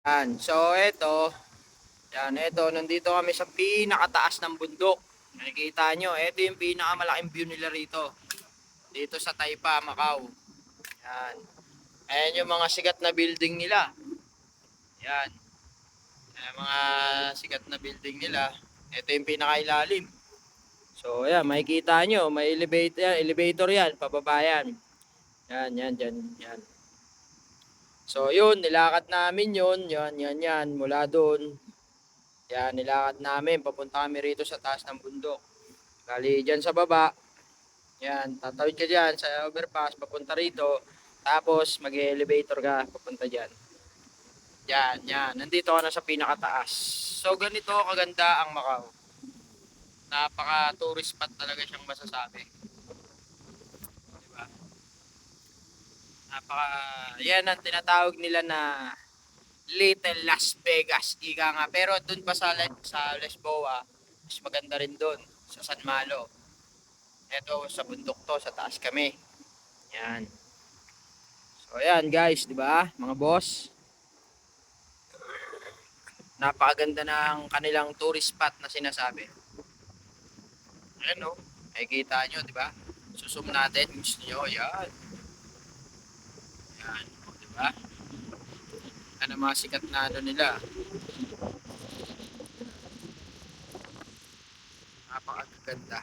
Yan. So, ito, nandito kami sa pinakataas ng bundok. Nakikita nyo, ito yung pinakamalaking view nila rito. Dito sa Taypa, Macau. Yan. Ayan yung mga sikat na building nila. Yan. Ayan, mga sikat na building nila. Ito yung pinakailalim. So, ayan, makikita nyo, may elevator yan, pababa yan. Yan, dyan, yan. So, yun, nilakad namin yun. Yan, mula doon. Yan, nilakad namin. Papunta kami rito sa taas ng bundok. Bali, dyan sa baba. Yan, tatawid ka dyan sa overpass, papunta rito. Tapos, mag-elevator ka, papunta dyan. Yan. Nandito ka na sa pinakataas. So, ganito kaganda ang Macau. Napaka-tourist spot talaga siyang masasabi. Diba? Yan ang tinatawag nila na Little Las Vegas, ika nga. Pero dun pa sa Lisboa, mas maganda rin dun, sa San Malo. Ito, sa bundok to, sa taas kami. Yan. So, ayan guys, di ba? Mga boss. Napakaganda ng kanilang tourist spot na sinasabi. Ayan o, nakikita nyo, di ba? Susum natin, gusto nyo, yan. Yan, di ba? Ano mga sikat na ano nila. Napakaganda.